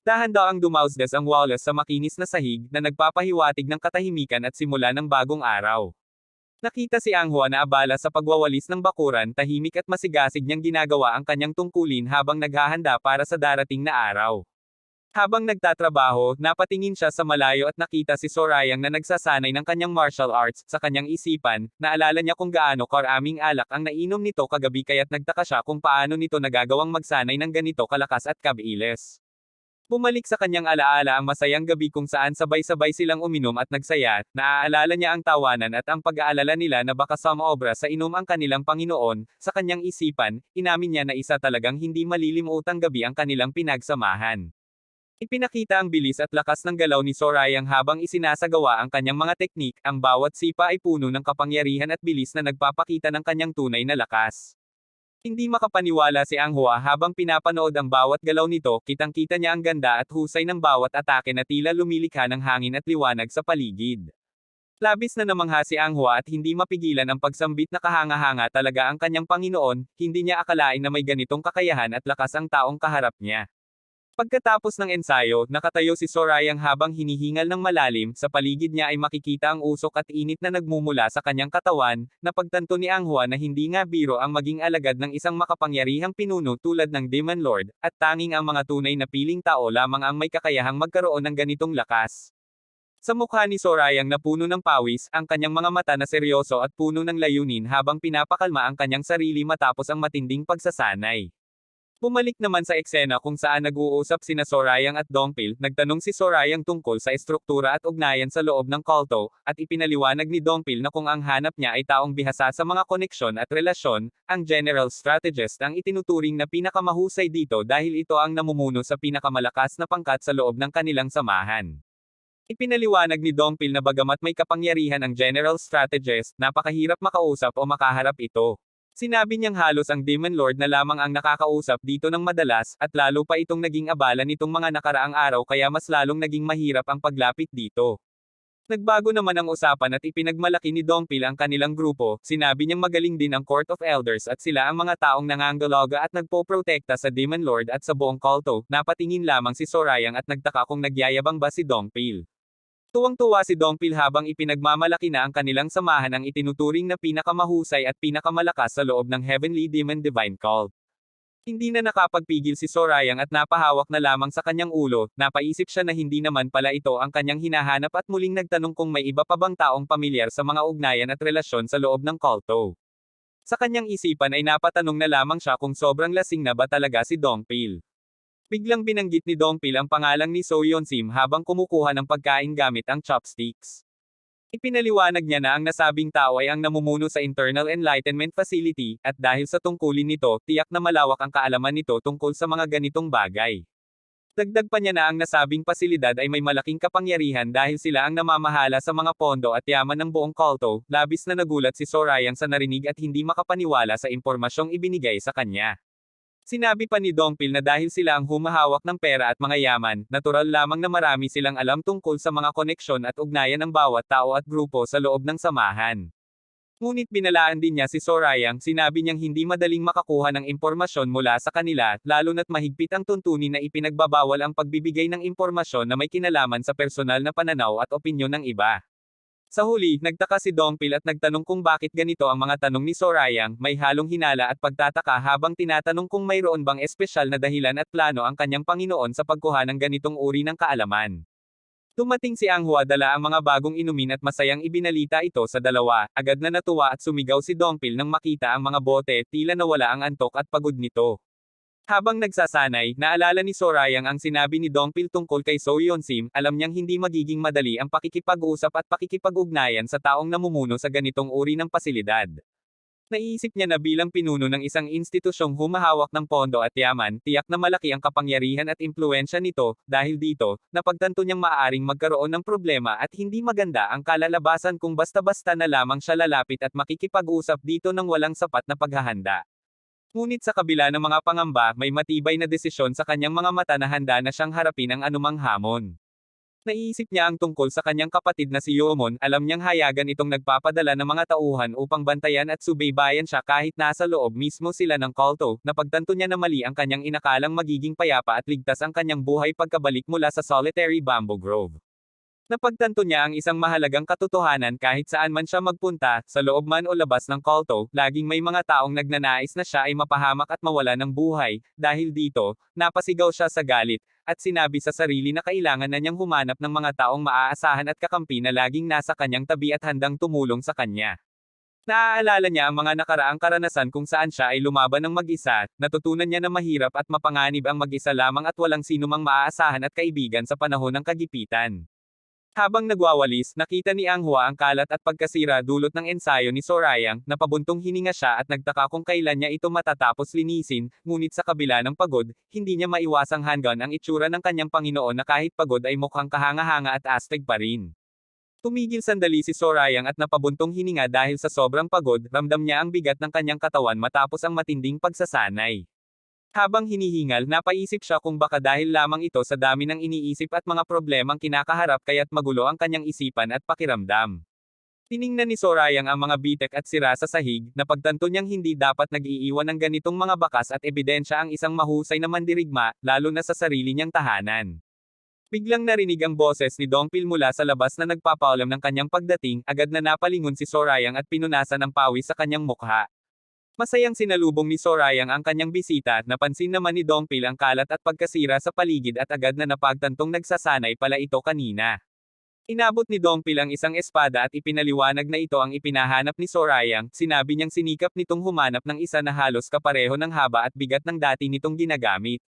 Dahan-daang dumausgas ang Wallace sa makinis na sahig na nagpapahiwatig ng katahimikan at simula ng bagong araw. Nakita si Anghua na abala sa pagwawalis ng bakuran, tahimik at masigasig niyang ginagawa ang kanyang tungkulin habang naghahanda para sa darating na araw. Habang nagtatrabaho, napatingin siya sa malayo at nakita si Sorayang na nagsasanay ng kanyang martial arts. Sa kanyang isipan, naalala niya kung gaano karaming alak ang nainom nito kagabi kaya't nagtaka siya kung paano nito nagagawang magsanay ng ganito kalakas at kabilis. Bumalik sa kanyang alaala ang masayang gabi kung saan sabay-sabay silang uminom at nagsaya, naaalala niya ang tawanan at ang pag-aalala nila na baka sumobra sa inom ang kanilang Panginoon. Sa kanyang isipan, inamin niya na isa talagang hindi malilimutang gabi ang kanilang pinagsamahan. Ipinakita ang bilis at lakas ng galaw ni Sorayang habang isinasagawa ang kanyang mga teknik, ang bawat sipa ay puno ng kapangyarihan at bilis na nagpapakita ng kanyang tunay na lakas. Hindi makapaniwala si Anghua habang pinapanood ang bawat galaw nito, kitang-kita niya ang ganda at husay ng bawat atake na tila lumilikha ng hangin at liwanag sa paligid. Labis na namangha si Anghua at hindi mapigilan ang pagsambit na kahanga-hanga talaga ang kanyang Panginoon, hindi niya akalain na may ganitong kakayahan at lakas ang taong kaharap niya. Pagkatapos ng ensayo, nakatayo si Sorayang habang hinihingal ng malalim, sa paligid niya ay makikita ang usok at init na nagmumula sa kanyang katawan, napagtanto ni Anghua na hindi nga biro ang maging alagad ng isang makapangyarihang pinuno tulad ng Demon Lord, at tanging ang mga tunay na piling tao lamang ang may kakayahang magkaroon ng ganitong lakas. Sa mukha ni Sorayang na puno ng pawis, ang kanyang mga mata na seryoso at puno ng layunin habang pinapakalma ang kanyang sarili matapos ang matinding pagsasanay. Bumalik naman sa eksena kung saan nag-uusap sina Sorayang at Dongpil, nagtanong si Sorayang tungkol sa estruktura at ugnayan sa loob ng kulto, at ipinaliwanag ni Dongpil na kung ang hanap niya ay taong bihasa sa mga koneksyon at relasyon, ang general strategist ang itinuturing na pinakamahusay dito dahil ito ang namumuno sa pinakamalakas na pangkat sa loob ng kanilang samahan. Ipinaliwanag ni Dongpil na bagamat may kapangyarihan ang general strategist, napakahirap makausap o makaharap ito. Sinabi niyang halos ang Demon Lord na lamang ang nakakausap dito ng madalas, at lalo pa itong naging abala nitong mga nakaraang araw kaya mas lalong naging mahirap ang paglapit dito. Nagbago naman ang usapan at ipinagmalaki ni Dongpil ang kanilang grupo, sinabi niyang magaling din ang Court of Elders at sila ang mga taong nangangalaga at nagpoprotekta sa Demon Lord at sa buong kulto. Napatingin lamang si Sorayang at nagtaka kung nagyayabang ba si Dongpil. Tuwang-tuwa si Dongpil habang ipinagmamalaki na ang kanilang samahan ang itinuturing na pinakamahusay at pinakamalakas sa loob ng Heavenly Demon Divine Cult. Hindi na nakapagpigil si Sorayang at napahawak na lamang sa kanyang ulo, napaisip siya na hindi naman pala ito ang kanyang hinahanap at muling nagtanong kung may iba pa bang taong pamilyar sa mga ugnayan at relasyon sa loob ng kulto. Sa kanyang isipan ay napatanong na lamang siya kung sobrang lasing na ba talaga si Dongpil. Biglang binanggit ni Dongpil ang pangalang ni So Yonsim habang kumukuha ng pagkain gamit ang chopsticks. Ipinaliwanag niya na ang nasabing tao ay ang namumuno sa Internal Enlightenment Facility, at dahil sa tungkulin nito, tiyak na malawak ang kaalaman nito tungkol sa mga ganitong bagay. Dagdag pa niya na ang nasabing pasilidad ay may malaking kapangyarihan dahil sila ang namamahala sa mga pondo at yaman ng buong kulto. Labis na nagulat si Sorayang sa narinig at hindi makapaniwala sa impormasyong ibinigay sa kanya. Sinabi pa ni Dongpil na dahil sila ang humahawak ng pera at mga yaman, natural lamang na marami silang alam tungkol sa mga koneksyon at ugnayan ng bawat tao at grupo sa loob ng samahan. Ngunit binalaan din niya si Sorayang, sinabi niyang hindi madaling makakuha ng impormasyon mula sa kanila, lalo na't mahigpit ang tuntunin na ipinagbabawal ang pagbibigay ng impormasyon na may kinalaman sa personal na pananaw at opinyon ng iba. Sa huli, nagtaka si Dongpil at nagtanong kung bakit ganito ang mga tanong ni Sorayang, may halong hinala at pagtataka habang tinatanong kung mayroon bang espesyal na dahilan at plano ang kanyang Panginoon sa pagkuha ng ganitong uri ng kaalaman. Dumating si Anghua dala ang mga bagong inumin at masayang ibinalita ito sa dalawa, agad na natuwa at sumigaw si Dongpil nang makita ang mga bote, tila nawala ang antok at pagod nito. Habang nagsasanay, naalala ni Sorayang ang sinabi ni Dongpil tungkol kay So Yonsim, alam niyang hindi magiging madali ang pakikipag-usap at pakikipag-ugnayan sa taong namumuno sa ganitong uri ng pasilidad. Naiisip niya na bilang pinuno ng isang institusyong humahawak ng pondo at yaman, tiyak na malaki ang kapangyarihan at impluwensya nito, dahil dito, napagtanto niyang maaaring magkaroon ng problema at hindi maganda ang kalalabasan kung basta-basta na lamang siya lalapit at makikipag-usap dito ng walang sapat na paghahanda. Ngunit sa kabila ng mga pangamba, may matibay na desisyon sa kanyang mga mata na handa na siyang harapin ang anumang hamon. Naisip niya ang tungkol sa kanyang kapatid na si Yomon, alam niyang hayagan itong nagpapadala ng mga tauhan upang bantayan at subaybayan siya kahit nasa loob mismo sila ng kulto, napagtanto niya na mali ang kanyang inakalang magiging payapa at ligtas ang kanyang buhay pagkabalik mula sa solitary bamboo grove. Napagtanto niya ang isang mahalagang katotohanan kahit saan man siya magpunta, sa loob man o labas ng kulto, laging may mga taong nagnanais na siya ay mapahamak at mawala ng buhay, dahil dito, napasigaw siya sa galit, at sinabi sa sarili na kailangan na niyang humanap ng mga taong maaasahan at kakampi na laging nasa kanyang tabi at handang tumulong sa kanya. Naaalala niya ang mga nakaraang karanasan kung saan siya ay lumaban ng mag-isa, natutunan niya na mahirap at mapanganib ang mag-isa lamang at walang sinumang maaasahan at kaibigan sa panahon ng kagipitan. Habang nagwawalis, nakita ni Anghua ang kalat at pagkasira dulot ng ensayo ni Sorayang, napabuntong hininga siya at nagtaka kung kailan niya ito matatapos linisin, ngunit sa kabila ng pagod, hindi niya maiwasang hanggan ang itsura ng kanyang Panginoon na kahit pagod ay mukhang kahanga-hanga at astig pa rin. Tumigil sandali si Sorayang at napabuntong hininga dahil sa sobrang pagod, ramdam niya ang bigat ng kanyang katawan matapos ang matinding pagsasanay. Habang hinihingal, napaisip siya kung baka dahil lamang ito sa dami ng iniisip at mga problemang kinakaharap kaya't magulo ang kanyang isipan at pakiramdam. Tiningnan ni Sorayang ang mga bitek at sira sa sahig, napagtanto niyang hindi dapat nag-iiwan ng ganitong mga bakas at ebidensya ang isang mahusay na mandirigma, lalo na sa sarili niyang tahanan. Biglang narinig ang boses ni Dongpil mula sa labas na nagpapaalam ng kanyang pagdating, agad na napalingon si Sorayang at pinunasan ng pawis sa kanyang mukha. Masayang sinalubong ni Sorayang ang kanyang bisita, napansin naman ni Dongpil ang kalat at pagkasira sa paligid at agad na napagtantong nagsasanay pala ito kanina. Inabot ni Dongpil ang isang espada at ipinaliwanag na ito ang ipinahanap ni Sorayang, sinabi niyang sinikap nitong humanap ng isa na halos kapareho ng haba at bigat ng dati nitong ginagamit.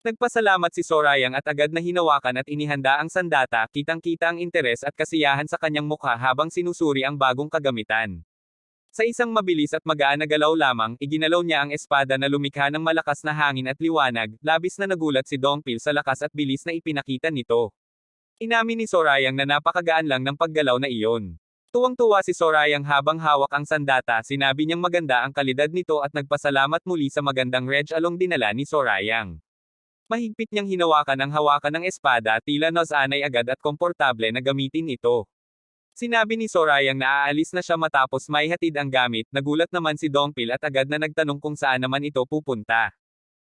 Nagpasalamat si Sorayang at agad na hinawakan at inihanda ang sandata, kitang-kita ang interes at kasiyahan sa kanyang mukha habang sinusuri ang bagong kagamitan. Sa isang mabilis at magaan na galaw lamang, iginalaw niya ang espada na lumikha ng malakas na hangin at liwanag, labis na nagulat si Dongpil sa lakas at bilis na ipinakita nito. Inamin ni Sorayang na napakagaan lang ng paggalaw na iyon. Tuwang-tuwa si Sorayang habang hawak ang sandata, sinabi niyang maganda ang kalidad nito at nagpasalamat muli sa magandang regalong dinala ni Sorayang. Mahigpit niyang hinawakan ang hawakan ng espada, tila nasanay agad at komportable na gamitin ito. Sinabi ni Sorayang na aalis na siya matapos maihatid ang gamit, nagulat naman si Dongpil at agad na nagtanong kung saan naman ito pupunta.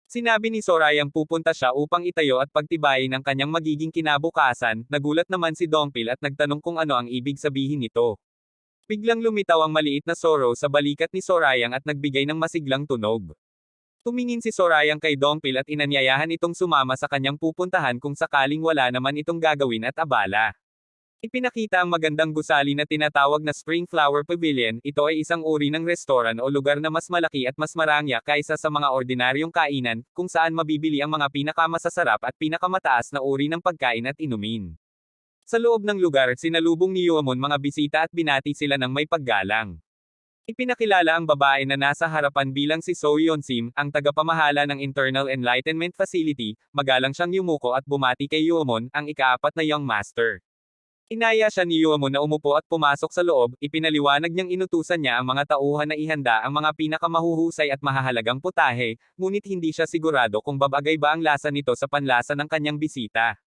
Sinabi ni Sorayang pupunta siya upang itayo at pagtibayin ang kanyang magiging kinabukasan, nagulat naman si Dongpil at nagtanong kung ano ang ibig sabihin nito. Biglang lumitaw ang maliit na sorrow sa balikat ni Sorayang at nagbigay ng masiglang tunog. Tumingin si Sorayang kay Dongpil at inanyayahan itong sumama sa kanyang pupuntahan kung sakaling wala naman itong gagawin at abala. Ipinakita ang magandang gusali na tinatawag na Spring Flower Pavilion, ito ay isang uri ng restoran o lugar na mas malaki at mas marangya kaysa sa mga ordinaryong kainan, kung saan mabibili ang mga pinakamasasarap at pinakamataas na uri ng pagkain at inumin. Sa loob ng lugar, sinalubong ni Yuamon mga bisita at binati sila ng may paggalang. Ipinakilala ang babae na nasa harapan bilang si So Yeonsim, ang tagapamahala ng Internal Enlightenment Facility, magalang siyang yumuko at bumati kay Yuamon, ang ikaapat na Young Master. Inaya siya ni Yuamon na umupo at pumasok sa loob, ipinaliwanag niyang inutusan niya ang mga tauhan na ihanda ang mga pinakamahuhusay at mahahalagang putahe, ngunit hindi siya sigurado kung babagay ba ang lasa nito sa panlasa ng kanyang bisita.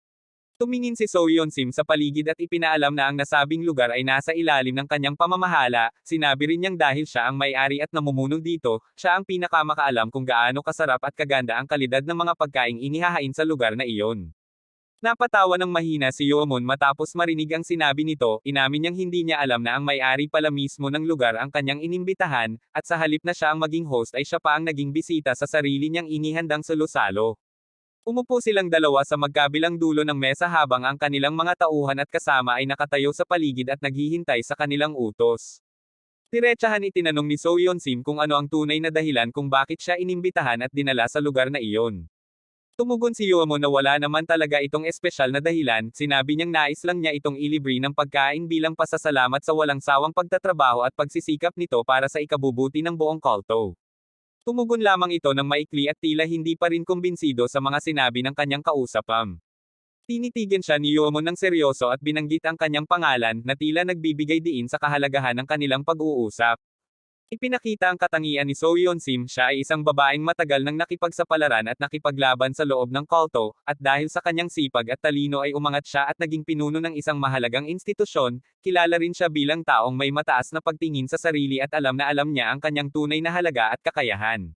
Tumingin si So Yeonsim sa paligid at ipinaalam na ang nasabing lugar ay nasa ilalim ng kanyang pamamahala, sinabi rin niyang dahil siya ang may-ari at namumuno dito, siya ang pinakamakaalam kung gaano kasarap at kaganda ang kalidad ng mga pagkaing inihahain sa lugar na iyon. Napatawa ng mahina si Yuamon matapos marinig ang sinabi nito, inamin niyang hindi niya alam na ang may-ari pala mismo ng lugar ang kanyang inimbitahan, at sa halip na siya ang maging host ay siya pa ang naging bisita sa sarili niyang inihandang salo-salo. Umupo silang dalawa sa magkabilang dulo ng mesa habang ang kanilang mga tauhan at kasama ay nakatayo sa paligid at naghihintay sa kanilang utos. Diretsahan itinanong ni So Yeonsim kung ano ang tunay na dahilan kung bakit siya inimbitahan at dinala sa lugar na iyon. Tumugon si Yuamon na wala naman talaga itong espesyal na dahilan, sinabi niyang nais lang niya itong ilibre ng pagkain bilang pasasalamat sa walang sawang pagtatrabaho at pagsisikap nito para sa ikabubuti ng buong kulto. Tumugon lamang ito ng maikli at tila hindi pa rin kumbinsido sa mga sinabi ng kanyang kausapam. Tinitigan siya ni Yuamon ng seryoso at binanggit ang kanyang pangalan na tila nagbibigay diin sa kahalagahan ng kanilang pag-uusap. Ipinakita ang katangian ni So Yeon-sim, siya ay isang babaeng matagal nang nakipagsapalaran at nakipaglaban sa loob ng kulto, at dahil sa kanyang sipag at talino ay umangat siya at naging pinuno ng isang mahalagang institusyon. Kilala rin siya bilang taong may mataas na pagtingin sa sarili at alam na alam niya ang kanyang tunay na halaga at kakayahan.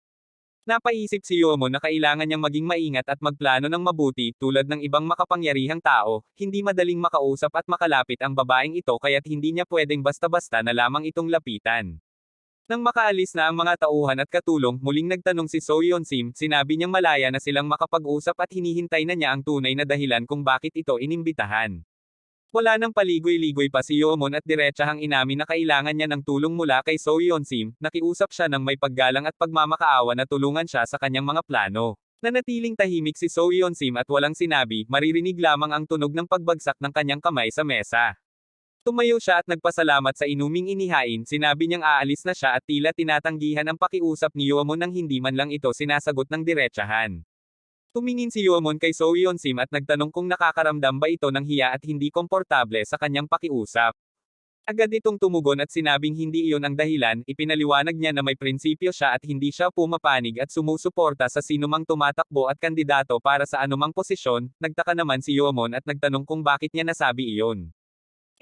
Napaisip si Yomo na kailangan niyang maging maingat at magplano ng mabuti, tulad ng ibang makapangyarihang tao, hindi madaling makausap at makalapit ang babaeng ito kaya't hindi niya pwedeng basta-basta na lamang itong lapitan. Nang makaalis na ang mga tauhan at katulong, muling nagtanong si So Yeon-sim, sinabi niyang malaya na silang makapag-usap at hinihintay na niya ang tunay na dahilan kung bakit ito inimbitahan. Wala nang paligoy-ligoy pa si Yeomon at diretsahang inamin na kailangan niya ng tulong mula kay So Yeon-sim. Nakiusap siya ng may paggalang at pagmamakaawa na tulungan siya sa kanyang mga plano. Nanatiling tahimik si So Yeon-sim at walang sinabi, maririnig lamang ang tunog ng pagbagsak ng kanyang kamay sa mesa. Tumayo siya at nagpasalamat sa inuming inihain, sinabi niyang aalis na siya at tila tinatanggihan ang pakiusap ni Yeomon nang hindi man lang ito sinasagot ng diretsahan. Tumingin si Yeomon kay So Yeon-sim at nagtanong kung nakakaramdam ba ito ng hiya at hindi komportable sa kanyang pakiusap. Agad itong tumugon at sinabing hindi iyon ang dahilan, ipinaliwanag niya na may prinsipyo siya at hindi siya pumapanig at sumusuporta sa sinumang tumatakbo at kandidato para sa anumang posisyon. Nagtaka naman si Yeomon at nagtanong kung bakit niya nasabi iyon.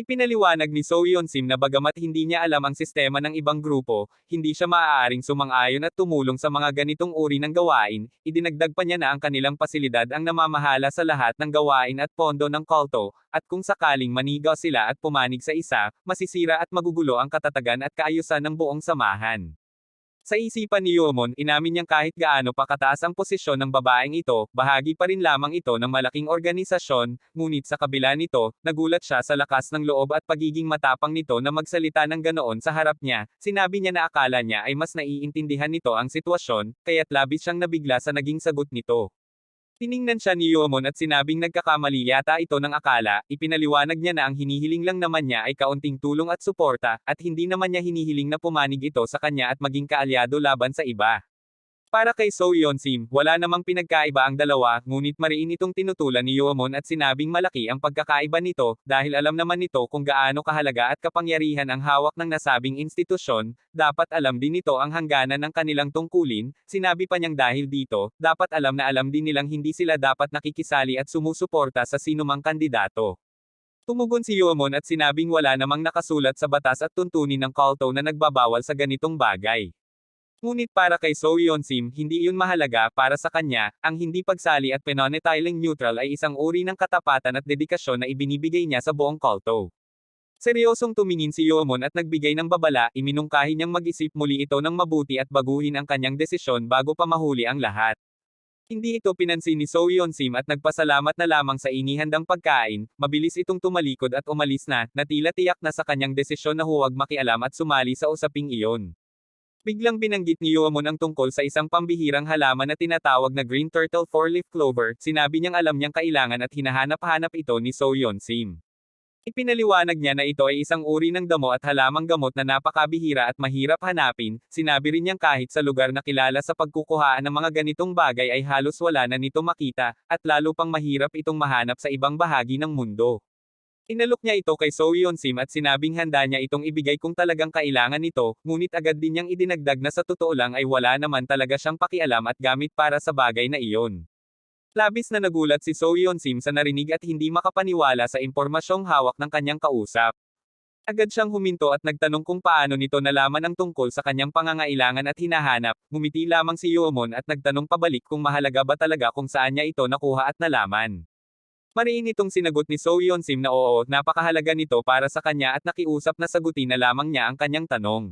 Ipinaliwanag ni So Yeon-sim na bagamat hindi niya alam ang sistema ng ibang grupo, hindi siya maaaring sumang-ayon at tumulong sa mga ganitong uri ng gawain. Idinagdag pa niya na ang kanilang pasilidad ang namamahala sa lahat ng gawain at pondo ng kulto, at kung sakaling manigaw sila at pumanig sa isa, masisira at magugulo ang katatagan at kaayusan ng buong samahan. Sa isipan ni Yeomon, inamin niyang kahit gaano pa kataas ang posisyon ng babaeng ito, bahagi pa rin lamang ito ng malaking organisasyon, ngunit sa kabila nito, nagulat siya sa lakas ng loob at pagiging matapang nito na magsalita ng ganoon sa harap niya. Sinabi niya na akala niya ay mas naiintindihan nito ang sitwasyon, kaya't labis siyang nabigla sa naging sagot nito. Tiningnan siya ni Yeomon at sinabing nagkakamali yata ito ng akala, ipinaliwanag niya na ang hinihiling lang naman niya ay kaunting tulong at suporta, at hindi naman niya hinihiling na pumanig ito sa kanya at maging kaalyado laban sa iba. Para kay So Yeon-sim, wala namang pinagkaiba ang dalawa, ngunit mariin itong tinutulan ni Yeomon at sinabing malaki ang pagkakaiba nito, dahil alam naman nito kung gaano kahalaga at kapangyarihan ang hawak ng nasabing institusyon, dapat alam din nito ang hangganan ng kanilang tungkulin. Sinabi pa niyang dahil dito, dapat alam na alam din nilang hindi sila dapat nakikisali at sumusuporta sa sinumang kandidato. Tumugon si Yeomon at sinabing wala namang nakasulat sa batas at tuntunin ng kulto na nagbabawal sa ganitong bagay. Ngunit para kay So Yeon-sim, hindi iyon mahalaga. Para sa kanya, ang hindi pagsali at penonetiling neutral ay isang uri ng katapatan at dedikasyon na ibinibigay niya sa buong kulto. Seryosong tumingin si Yeomon at nagbigay ng babala, iminungkahi niyang mag-isip muli ito ng mabuti at baguhin ang kanyang desisyon bago pa mahuli ang lahat. Hindi ito pinansin ni So Yeon-sim at nagpasalamat na lamang sa inihandang pagkain. Mabilis itong tumalikod at umalis na, tila tiyak na sa kanyang desisyon na huwag makialam at sumali sa usaping iyon. Biglang binanggit ni Yeomon ang tungkol sa isang pambihirang halaman na tinatawag na green turtle four-leaf clover. Sinabi niyang alam niyang kailangan at hinahanap-hanap ito ni So Yeon-sim. Ipinaliwanag niya na ito ay isang uri ng damo at halamang gamot na napakabihira at mahirap hanapin. Sinabi rin niyang kahit sa lugar na kilala sa pagkukuhaan ng mga ganitong bagay ay halos wala na nito makita, at lalo pang mahirap itong mahanap sa ibang bahagi ng mundo. Inalok niya ito kay So Yeon-sim at sinabing handa niya itong ibigay kung talagang kailangan nito, ngunit agad din niyang idinagdag na sa totoo lang ay wala naman talaga siyang pakialam at gamit para sa bagay na iyon. Labis na nagulat si So Yeon-sim sa narinig at hindi makapaniwala sa impormasyong hawak ng kanyang kausap. Agad siyang huminto at nagtanong kung paano nito nalaman ang tungkol sa kanyang pangangailangan at hinahanap. Ngumiti lamang si Yeomon at nagtanong pabalik kung mahalaga ba talaga kung saan niya ito nakuha at nalaman. Mariin itong sinagot ni So Yeon-sim na oo, napakahalaga nito para sa kanya at nakiusap na sagutin na lamang niya ang kanyang tanong.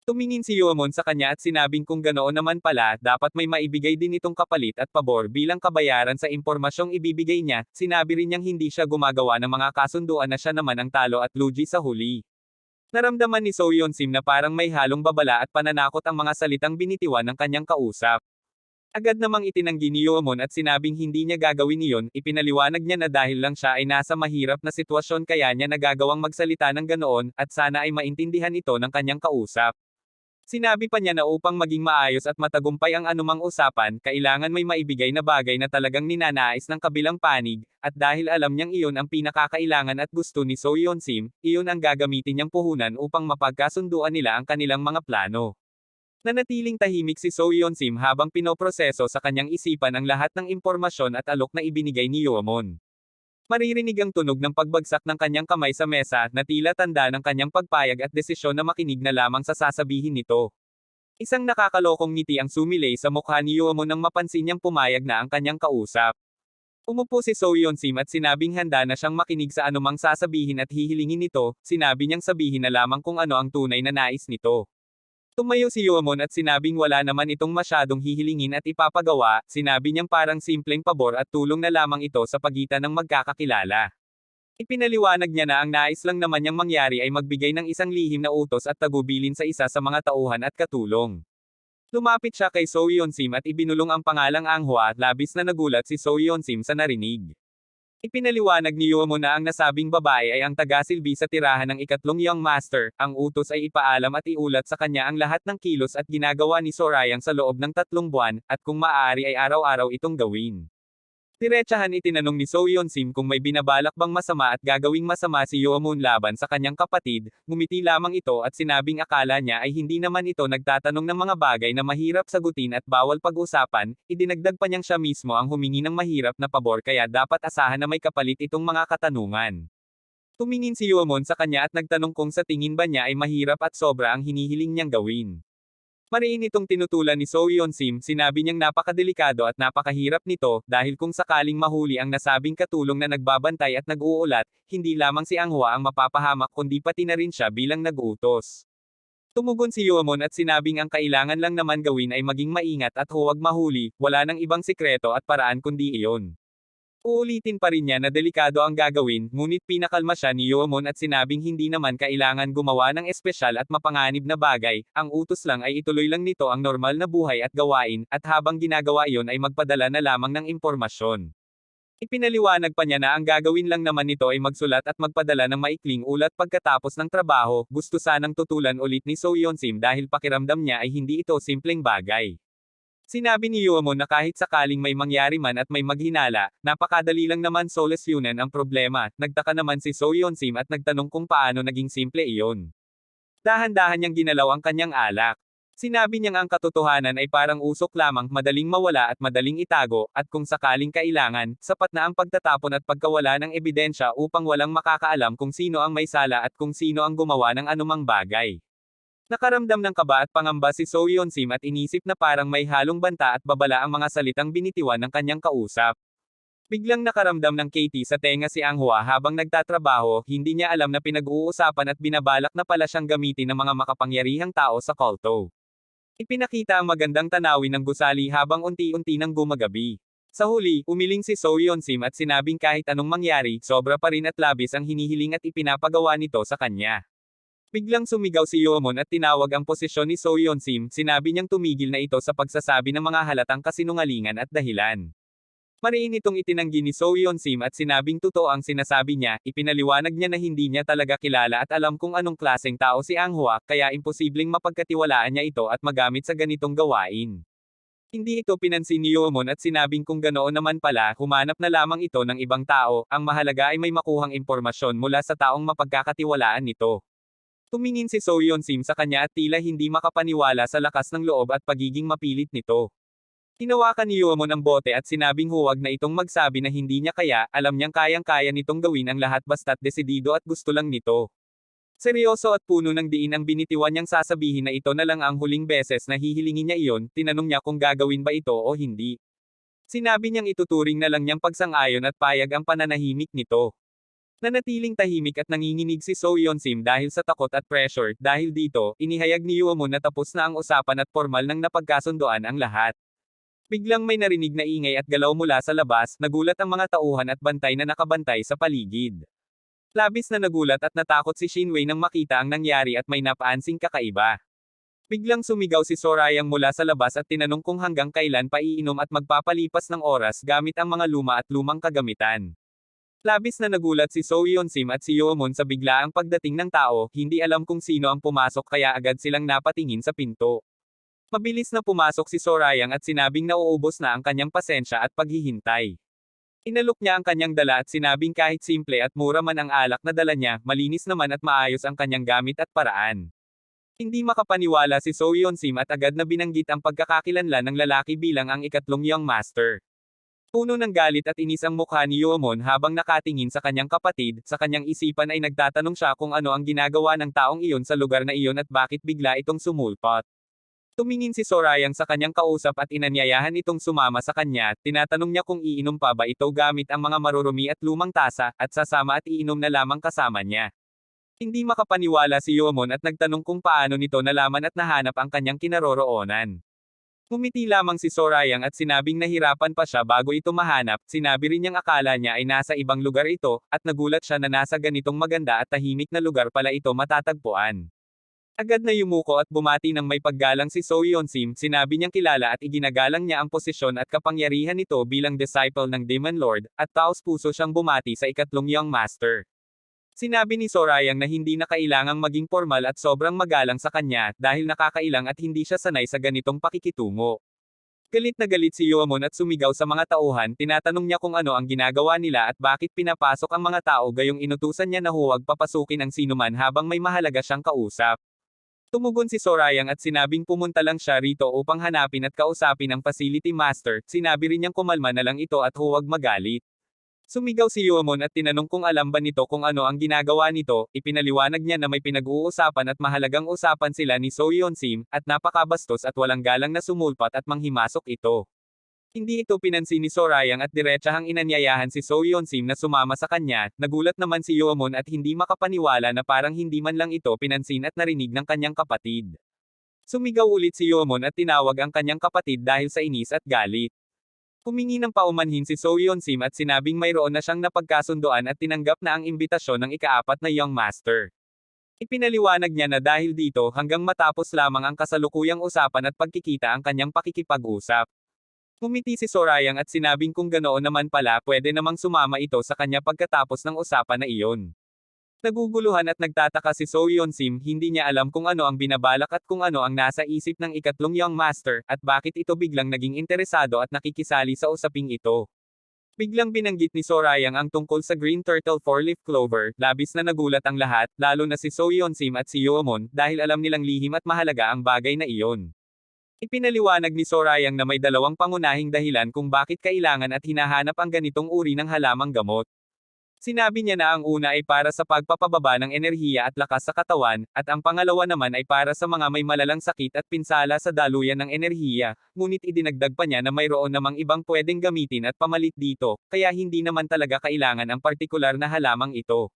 Tumingin si Yeomon sa kanya at sinabing kung ganoon naman pala, dapat may maibigay din itong kapalit at pabor bilang kabayaran sa impormasyong ibibigay niya. Sinabi rin niyang hindi siya gumagawa ng mga kasunduan na siya naman ang talo at lugi sa huli. Naramdaman ni So Yeon-sim na parang may halong babala at pananakot ang mga salitang binitiwan ng kanyang kausap. Agad namang itinanggi ni Yeomon at sinabing hindi niya gagawin iyon. Ipinaliwanag niya na dahil lang siya ay nasa mahirap na sitwasyon kaya niya nagagawang magsalita ng ganoon, at sana ay maintindihan ito ng kanyang kausap. Sinabi pa niya na upang maging maayos at matagumpay ang anumang usapan, kailangan may maibigay na bagay na talagang ninanais ng kabilang panig, at dahil alam niyang iyon ang pinakakailangan at gusto ni So Yeon Sim, iyon ang gagamitin niyang puhunan upang mapagkasunduan nila ang kanilang mga plano. Nanatiling tahimik si So Yeon Sim habang pinoproseso sa kanyang isipan ang lahat ng impormasyon at alok na ibinigay ni Yoamon. Maririnig ang tunog ng pagbagsak ng kanyang kamay sa mesa na tila tanda ng kanyang pagpayag at desisyon na makinig na lamang sa sasabihin nito. Isang nakakalokong ngiti ang sumilay sa mukha ni Yoamon nang mapansin niyang pumayag na ang kanyang kausap. Umupo si So Yeon Sim at sinabing handa na siyang makinig sa anumang sasabihin at hihilingin nito, sinabi niyang sabihin na lamang kung ano ang tunay na nais nito. Tumayo si Yoamon at sinabing wala naman itong masyadong hihilingin at ipapagawa, sinabi niyang parang simpleng pabor at tulong na lamang ito sa pagitan ng magkakakilala. Ipinaliwanag niya na ang nais lang naman niyang mangyari ay magbigay ng isang lihim na utos at tagubilin sa isa sa mga tauhan at katulong. Lumapit siya kay So Yeon Sim at ibinulong ang pangalang Anghwa, labis na nagulat si So Yeon Sim sa narinig. Ipinaliwanag ni Yoamon na ang nasabing babae ay ang tagasilbi sa tirahan ng ikatlong Young Master, ang utos ay ipaalam at iulat sa kanya ang lahat ng kilos at ginagawa ni Sorayang sa loob ng 3 buwan, at kung maaari ay araw-araw itong gawin. Diretsahan itinanong ni So Yeon Sim kung may binabalak bang masama at gagawing masama si Yoamon laban sa kanyang kapatid, ngumiti lamang ito at sinabing akala niya ay hindi naman ito nagtatanong ng mga bagay na mahirap sagutin at bawal pag-usapan, idinagdag pa niyang siya mismo ang humingi ng mahirap na pabor kaya dapat asahan na may kapalit itong mga katanungan. Tumingin si Yoamon sa kanya at nagtanong kung sa tingin ba niya ay mahirap at sobra ang hinihiling niyang gawin. Mariin itong tinutulan ni So Yeon Sim, sinabi niyang napakadelikado at napakahirap nito, dahil kung sakaling mahuli ang nasabing katulong na nagbabantay at nag-uulat, hindi lamang si Anghwa ang mapapahamak kundi pati na rin siya bilang nag-utos. Tumugon si Yoamon at sinabing ang kailangan lang naman gawin ay maging maingat at huwag mahuli, wala nang ibang sikreto at paraan kundi iyon. Uulitin pa rin niya na delikado ang gagawin, ngunit pinakalma siya ni Yoamon at sinabing hindi naman kailangan gumawa ng espesyal at mapanganib na bagay, ang utos lang ay ituloy lang nito ang normal na buhay at gawain, at habang ginagawa iyon ay magpadala na lamang ng impormasyon. Ipinaliwanag pa niya na ang gagawin lang naman nito ay magsulat at magpadala ng maikling ulat pagkatapos ng trabaho, gusto sanang tutulan ulit ni So Yeon Sim dahil pakiramdam niya ay hindi ito simpleng bagay. Sinabi ni Yoamon na kahit sakaling may mangyari man at may maghinala, napakadali lang naman solusyonan ang problema, nagtaka naman si So Yeon Sim at nagtanong kung paano naging simple iyon. Dahan-dahan niyang ginalaw ang kanyang alak. Sinabi niyang ang katotohanan ay parang usok lamang, madaling mawala at madaling itago, at kung sakaling kailangan, sapat na ang pagtatapon at pagkawala ng ebidensya upang walang makakaalam kung sino ang may sala at kung sino ang gumawa ng anumang bagay. Nakaramdam ng kaba at pangamba si So Yeon Sim at inisip na parang may halong banta at babala ang mga salitang binitiwan ng kanyang kausap. Biglang nakaramdam ng Katie sa tenga si Anghwa habang nagtatrabaho, hindi niya alam na pinag-uusapan at binabalak na pala siyang gamitin ng mga makapangyarihang tao sa kulto. Ipinakita ang magandang tanawin ng gusali habang unti-unti nang gumagabi. Sa huli, umiling si So Yeon Sim at sinabing kahit anong mangyari, sobra pa rin at labis ang hinihiling at ipinapagawa nito sa kanya. Biglang sumigaw si Yoamon at tinawag ang posisyon ni So Yeon Sim, sinabi niyang tumigil na ito sa pagsasabi ng mga halatang kasinungalingan at dahilan. Mariin itong itinanggi ni So Yeon Sim at sinabing totoo ang sinasabi niya, ipinaliwanag niya na hindi niya talaga kilala at alam kung anong klaseng tao si Anghwa, kaya imposibleng mapagkatiwalaan niya ito at magamit sa ganitong gawain. Hindi ito pinansin ni Yoamon at sinabing kung ganoon naman pala, humanap na lamang ito ng ibang tao, ang mahalaga ay may makuhang impormasyon mula sa taong mapagkakatiwalaan nito. Tumingin si So Yeon Sim sa kanya at tila hindi makapaniwala sa lakas ng loob at pagiging mapilit nito. Tinawakan ni Yoamon ang bote at sinabing huwag na itong magsabi na hindi niya kaya, alam niyang kayang-kaya nitong gawin ang lahat basta't desidido at gusto lang nito. Seryoso at puno ng diin ang binitiwan niyang sasabihin na ito na lang ang huling beses na hihilingin niya iyon, tinanong niya kung gagawin ba ito o hindi. Sinabi niyang ituturing na lang niyang pagsang-ayon at payag ang pananahimik nito. Nanatiling tahimik at nanginginig si So Yeon Sim dahil sa takot at pressure, dahil dito, inihayag ni Yoamon na tapos na ang usapan at formal nang napagkasundoan ang lahat. Biglang may narinig na ingay at galaw mula sa labas, nagulat ang mga tauhan at bantay na nakabantay sa paligid. Labis na nagulat at natakot si Shinwei nang makita ang nangyari at may napaansing kakaiba. Biglang sumigaw si Sorayang mula sa labas at tinanong kung hanggang kailan pa iinom at magpapalipas ng oras gamit ang mga luma at lumang kagamitan. Labis na nagulat si So Yeon-sim at si Yeomon sa biglaang pagdating ng tao, hindi alam kung sino ang pumasok kaya agad silang napatingin sa pinto. Mabilis na pumasok si Sorayang at sinabing nauubos na ang kanyang pasensya at paghihintay. Inalok niya ang kanyang dala at sinabing kahit simple at mura man ang alak na dala niya, malinis naman at maayos ang kanyang gamit at paraan. Hindi makapaniwala si So Yeon-sim at agad na binanggit ang pagkakakilanlan ng lalaki bilang ang ikatlong young master. Puno ng galit at inis ang mukha ni Yeomon habang nakatingin sa kanyang kapatid, sa kanyang isipan ay nagtatanong siya kung ano ang ginagawa ng taong iyon sa lugar na iyon at bakit bigla itong sumulpot. Tumingin si Sorayang sa kanyang kausap at inanyayahan itong sumama sa kanya, tinatanong niya kung iinom pa ba ito gamit ang mga marurumi at lumang tasa, at sasama at iinom na lamang kasama niya. Hindi makapaniwala si Yeomon at nagtanong kung paano nito nalaman at nahanap ang kanyang kinaroroonan. Ngumiti lamang si Sorayang at sinabing nahirapan pa siya bago ito mahanap, sinabi rin niyang akala niya ay nasa ibang lugar ito, at nagulat siya na nasa ganitong maganda at tahimik na lugar pala ito matatagpuan. Agad na yumuko at bumati ng may paggalang si So Yeon-sim, sinabi niyang kilala at iginagalang niya ang posisyon at kapangyarihan nito bilang disciple ng Demon Lord, at taos-puso siyang bumati sa ikatlong young master. Sinabi ni Sorayang na hindi na kailangang maging formal at sobrang magalang sa kanya, dahil nakakailang at hindi siya sanay sa ganitong pakikitungo. Galit na galit si Yeomon at sumigaw sa mga tauhan, tinatanong niya kung ano ang ginagawa nila at bakit pinapasok ang mga tao gayong inutusan niya na huwag papasukin ang sinuman habang may mahalaga siyang kausap. Tumugon si Sorayang at sinabing pumunta lang siya rito upang hanapin at kausapin ang facility master, sinabi rin niyang kumalma na lang ito at huwag magalit. Sumigaw si Yeomon at tinanong kung alam ba nito kung ano ang ginagawa nito, ipinaliwanag niya na may pinag-uusapan at mahalagang usapan sila ni So Yeon-sim, at napakabastos at walang galang na sumulpat at manghimasok ito. Hindi ito pinansin ni Sorayang at diretsahang inanyayahan si So Yeon-sim na sumama sa kanya, nagulat naman si Yeomon at hindi makapaniwala na parang hindi man lang ito pinansin at narinig ng kanyang kapatid. Sumigaw ulit si Yeomon at tinawag ang kanyang kapatid dahil sa inis at galit. Humingi ng paumanhin si So Yeon-sim at sinabing mayroon na siyang napagkasunduan at tinanggap na ang imbitasyon ng ikaapat na young master. Ipinaliwanag niya na dahil dito hanggang matapos lamang ang kasalukuyang usapan at pagkikita ang kanyang pakikipag-usap. Ngumiti si Sorayang at sinabing kung ganoon naman pala pwede namang sumama ito sa kanya pagkatapos ng usapan na iyon. Naguguluhan at nagtataka si So Yeon-sim, hindi niya alam kung ano ang binabalak at kung ano ang nasa isip ng ikatlong young master, at bakit ito biglang naging interesado at nakikisali sa usaping ito. Biglang binanggit ni Sorayang ang tungkol sa Green Turtle Four-Leaf Clover, labis na nagulat ang lahat, lalo na si So Yeon-sim at si Yeomon, dahil alam nilang lihim at mahalaga ang bagay na iyon. Ipinaliwanag ni Sorayang na may dalawang pangunahing dahilan kung bakit kailangan at hinahanap ang ganitong uri ng halamang gamot. Sinabi niya na ang una ay para sa pagpapababa ng enerhiya at lakas sa katawan, at ang pangalawa naman ay para sa mga may malalang sakit at pinsala sa daluyan ng enerhiya, ngunit idinagdag pa niya na mayroon namang ibang pwedeng gamitin at pamalit dito, kaya hindi naman talaga kailangan ang partikular na halamang ito.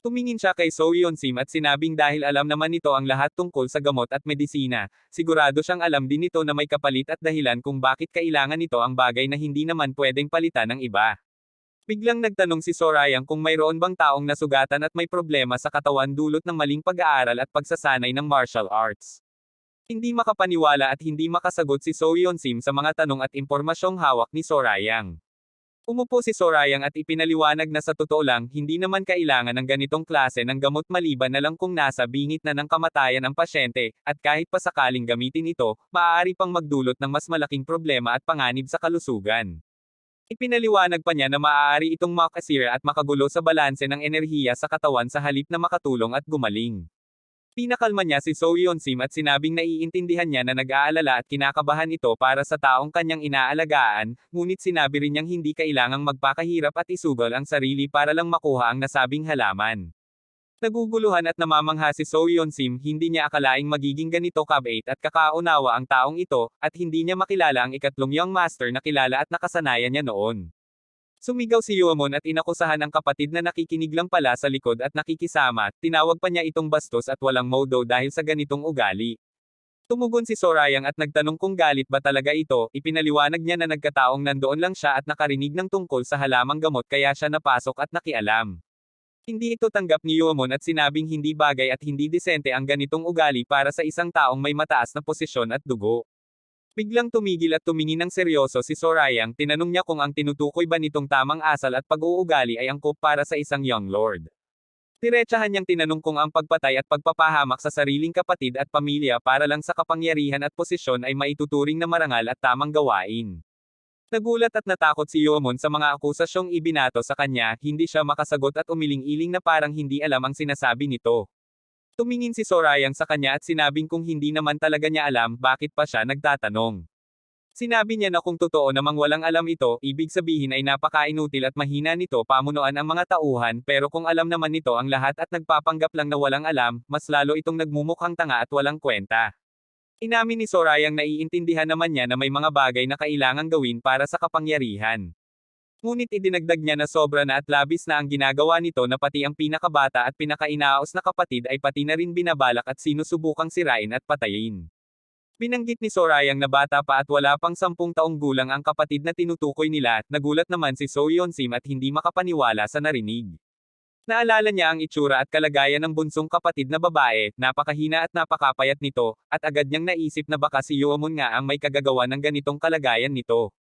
Tumingin siya kay So Yeon-sim at sinabing dahil alam naman nito ang lahat tungkol sa gamot at medisina, sigurado siyang alam din nito na may kapalit at dahilan kung bakit kailangan nito ang bagay na hindi naman pwedeng palitan ng iba. Biglang nagtanong si Sorayang kung mayroon bang taong nasugatan at may problema sa katawan dulot ng maling pag-aaral at pagsasanay ng martial arts. Hindi makapaniwala at hindi makasagot si So Yeon-sim sa mga tanong at impormasyong hawak ni Sorayang. Umupo si Sorayang at ipinaliwanag na sa totoo lang, hindi naman kailangan ng ganitong klase ng gamot maliban na lang kung nasa bingit na ng kamatayan ang pasyente, at kahit pa sakaling gamitin ito, maaari pang magdulot ng mas malaking problema at panganib sa kalusugan. Ipinaliwanag pa niya na maaari itong makasira at makagulo sa balanse ng enerhiya sa katawan sa halip na makatulong at gumaling. Pinakalma niya si So Yeon-sim at sinabing naiintindihan niya na nag-aalala at kinakabahan ito para sa taong kanyang inaalagaan, ngunit sinabi rin niyang hindi kailangang magpakahirap at isugal ang sarili para lang makuha ang nasabing halaman. Naguguluhan at namamangha si So Yeon-sim, hindi niya akalaing magiging ganito kabait at kakaunawa ang taong ito, at hindi niya makilala ang ikatlong young master na kilala at nakasanayan niya noon. Sumigaw si Yeomon at inakusahan ang kapatid na nakikinig lang pala sa likod at nakikisama, tinawag pa niya itong bastos at walang modo dahil sa ganitong ugali. Tumugon si Sorayang at nagtanong kung galit ba talaga ito, ipinaliwanag niya na nagkataong nandoon lang siya at nakarinig ng tungkol sa halamang gamot kaya siya napasok at nakialam. Hindi ito tanggap ni Yeomon at sinabing hindi bagay at hindi disente ang ganitong ugali para sa isang taong may mataas na posisyon at dugo. Biglang tumigil at tumingin ng seryoso si Sorayang, tinanong niya kung ang tinutukoy ba nitong tamang asal at pag-uugali ay angkop para sa isang young lord. Diretsahan niyang tinanong kung ang pagpatay at pagpapahamak sa sariling kapatid at pamilya para lang sa kapangyarihan at posisyon ay maituturing na marangal at tamang gawain. Nagulat at natakot si Yomon sa mga akusasyong ibinato sa kanya, hindi siya makasagot at umiling-iling na parang hindi alam ang sinasabi nito. Tumingin si Sorayang sa kanya at sinabing kung hindi naman talaga niya alam, bakit pa siya nagtatanong. Sinabi niya na kung totoo namang walang alam ito, ibig sabihin ay napaka-inutil at mahina nito pamunuan ang mga tauhan, pero kung alam naman nito ang lahat at nagpapanggap lang na walang alam, mas lalo itong nagmumukhang tanga at walang kwenta. Inamin ni Sorayang naiintindihan naman niya na may mga bagay na kailangang gawin para sa kapangyarihan. Ngunit idinagdag niya na sobra na at labis na ang ginagawa nito na pati ang pinakabata at pinakainaos na kapatid ay pati na rin binabalak at sinusubukang sirain at patayin. Binanggit ni Sorayang na bata pa at wala pang 10 taong gulang ang kapatid na tinutukoy nila, nagulat naman si So Yeon-sim at hindi makapaniwala sa narinig. Naalala niya ang itsura at kalagayan ng bunsong kapatid na babae, napakahina at napakapayat nito, at agad niyang naisip na baka si Yeomon nga ang may kagagawa ng ganitong kalagayan nito.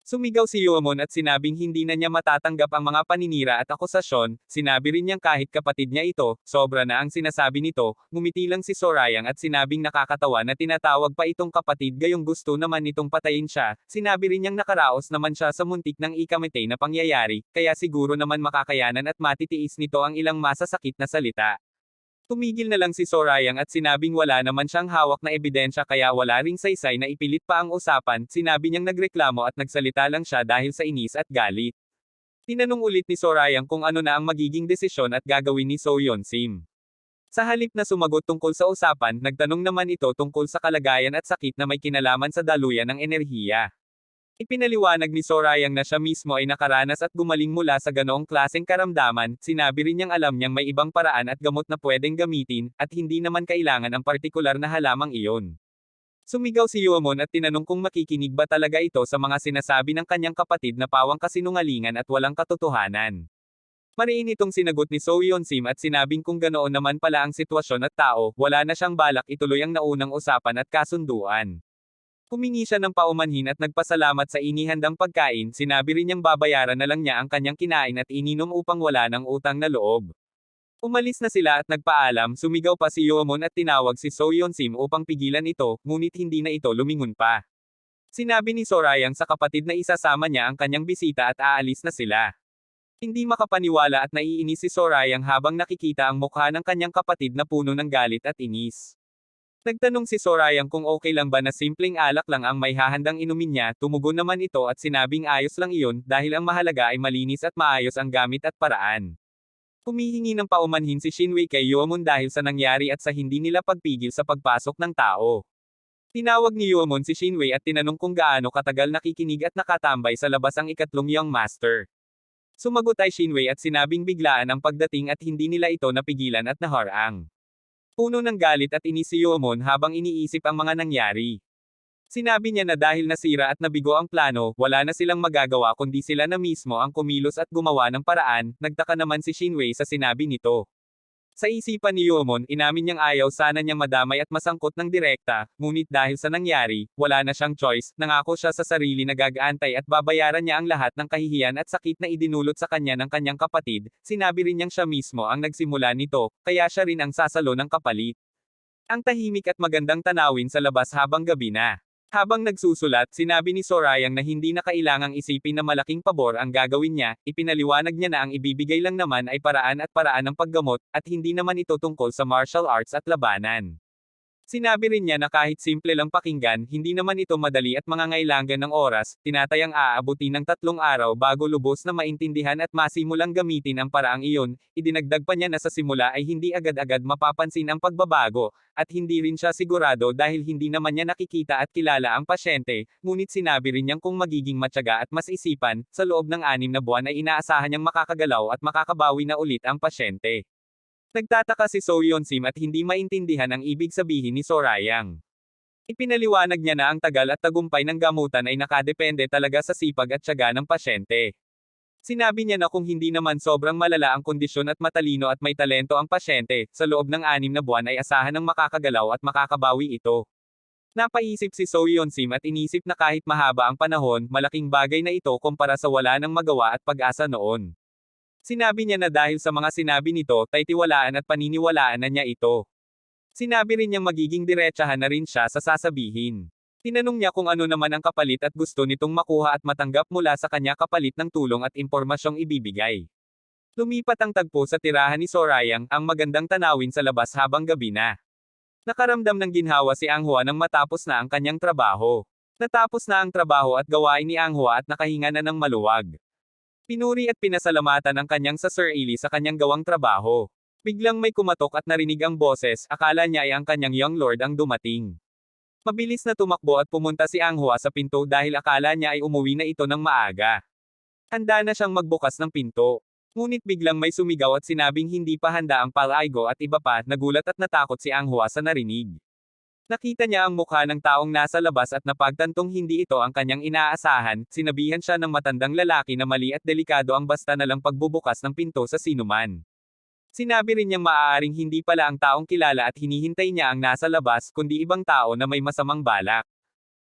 Sumigaw si Yeomon at sinabing hindi na niya matatanggap ang mga paninira at akusasyon, sinabi rin niyang kahit kapatid niya ito, sobra na ang sinasabi nito, ngumiti lang si Sorayang at sinabing nakakatawa na tinatawag pa itong kapatid gayong gusto naman nitong patayin siya, sinabi rin niyang nakaraos naman siya sa muntik ng ikamatay na pangyayari, kaya siguro naman makakayanan at matitiis nito ang ilang masasakit na salita. Tumigil na lang si Sorayang at sinabing wala naman siyang hawak na ebidensya kaya wala ring saysay na ipilit pa ang usapan, sinabi niyang nagreklamo at nagsalita lang siya dahil sa inis at galit. Tinanong ulit ni Sorayang kung ano na ang magiging desisyon at gagawin ni So Yeon-sim. Sa halip na sumagot tungkol sa usapan, nagtanong naman ito tungkol sa kalagayan at sakit na may kinalaman sa daluyan ng enerhiya. Ipinaliwanag ni Sorayang na siya mismo ay nakaranas at gumaling mula sa ganoong klaseng karamdaman, sinabi rin niyang alam niyang may ibang paraan at gamot na pwedeng gamitin, at hindi naman kailangan ang partikular na halamang iyon. Sumigaw si Yeomon at tinanong kung makikinig ba talaga ito sa mga sinasabi ng kanyang kapatid na pawang kasinungalingan at walang katotohanan. Mariin itong sinagot ni So Yeon-sim at sinabing kung ganoon naman pala ang sitwasyon at tao, wala na siyang balak ituloy ang naunang usapan at kasunduan. Humingi siya ng paumanhin at nagpasalamat sa inihandang pagkain, sinabi rin niyang babayaran na lang niya ang kanyang kinain at ininom upang wala ng utang na loob. Umalis na sila at nagpaalam, sumigaw pa si Yeomon at tinawag si So Yeon-sim upang pigilan ito, ngunit hindi na ito lumingon pa. Sinabi ni Sorayang sa kapatid na isasama niya ang kanyang bisita at aalis na sila. Hindi makapaniwala at naiinis si Sorayang habang nakikita ang mukha ng kanyang kapatid na puno ng galit at inis. Nagtanong si Sorayang kung okay lang ba na simpleng alak lang ang may hahandang inumin niya, tumugon naman ito at sinabing ayos lang iyon, dahil ang mahalaga ay malinis at maayos ang gamit at paraan. Humihingi ng paumanhin si Shinwei kay Yeomon dahil sa nangyari at sa hindi nila pagpigil sa pagpasok ng tao. Tinawag ni Yeomon si Shinwei at tinanong kung gaano katagal nakikinig at nakatambay sa labas ang ikatlong young master. Sumagot ay Shinwei at sinabing biglaan ang pagdating at hindi nila ito napigilan at naharang. Puno ng galit at inis si Yeomon habang iniisip ang mga nangyari. Sinabi niya na dahil nasira at nabigo ang plano, wala na silang magagawa kundi sila na mismo ang kumilos at gumawa ng paraan, nagtaka naman si Shinwei sa sinabi nito. Sa isipan ni Yeomon, inamin niyang ayaw sana niyang madamay at masangkot ng direkta, ngunit dahil sa nangyari, wala na siyang choice, nangako siya sa sarili na gagaantay at babayaran niya ang lahat ng kahihiyan at sakit na idinulot sa kanya ng kanyang kapatid, sinabi rin niyang siya mismo ang nagsimula nito, kaya siya rin ang sasalo ng kapalit. Ang tahimik at magandang tanawin sa labas habang gabi na. Habang nagsusulat, sinabi ni Sorayang na hindi na kailangang isipin na malaking pabor ang gagawin niya, ipinaliwanag niya na ang ibibigay lang naman ay paraan ng paggamot, at hindi naman ito tungkol sa martial arts at labanan. Sinabi rin niya na kahit simple lang pakinggan, hindi naman ito madali at mangangailangan ng oras, tinatayang aabutin ng 3 araw bago lubos na maintindihan at masimulang gamitin ang paraang iyon, idinagdag pa niya na sa simula ay hindi agad-agad mapapansin ang pagbabago, at hindi rin siya sigurado dahil hindi naman niya nakikita at kilala ang pasyente, ngunit sinabi rin niyang kung magiging matyaga at mas isipan, sa loob ng 6 na buwan ay inaasahan niyang makakagalaw at makakabawi na ulit ang pasyente. Nagtataka si So Yeon-sim at hindi maintindihan ang ibig sabihin ni Sorayang. Ipinaliwanag niya na ang tagal at tagumpay ng gamutan ay nakadepende talaga sa sipag at tiyaga ng pasyente. Sinabi niya na kung hindi naman sobrang malala ang kondisyon at matalino at may talento ang pasyente, sa loob ng 6 na buwan ay asahan ng makakagalaw at makakabawi ito. Napaisip si So Yeon-sim at inisip na kahit mahaba ang panahon, malaking bagay na ito kumpara sa wala ng magawa at pag-asa noon. Sinabi niya na dahil sa mga sinabi nito, taitiwalaan at paniniwalaan na niya ito. Sinabi rin niyang magiging diretsahan na rin siya sa sasabihin. Tinanong niya kung ano naman ang kapalit at gusto nitong makuha at matanggap mula sa kanya kapalit ng tulong at impormasyong ibibigay. Lumipat ang tagpo sa tirahan ni Sorayang, ang magandang tanawin sa labas habang gabi na. Nakaramdam ng ginhawa si Anghua nang matapos na ang kanyang trabaho. Natapos na ang trabaho at gawain ni Anghua at nakahinga na ng maluwag. Pinuri at pinasalamatan ang kanyang sa Sir Ili sa kanyang gawang trabaho. Biglang may kumatok at narinig ang boses, akala niya ay ang kanyang young lord ang dumating. Mabilis na tumakbo at pumunta si Anghua sa pinto dahil akala niya ay umuwi na ito ng maaga. Handa na siyang magbukas ng pinto. Ngunit biglang may sumigaw at sinabing hindi pa handa ang palaigo at iba pa, nagulat at natakot si Anghua sa narinig. Nakita niya ang mukha ng taong nasa labas at napagtantong hindi ito ang kanyang inaasahan, sinabihan siya ng matandang lalaki na mali at delikado ang basta na lang pagbubukas ng pinto sa sinuman. Sinabi rin niyang maaaring hindi pala ang taong kilala at hinihintay niya ang nasa labas, kundi ibang tao na may masamang balak.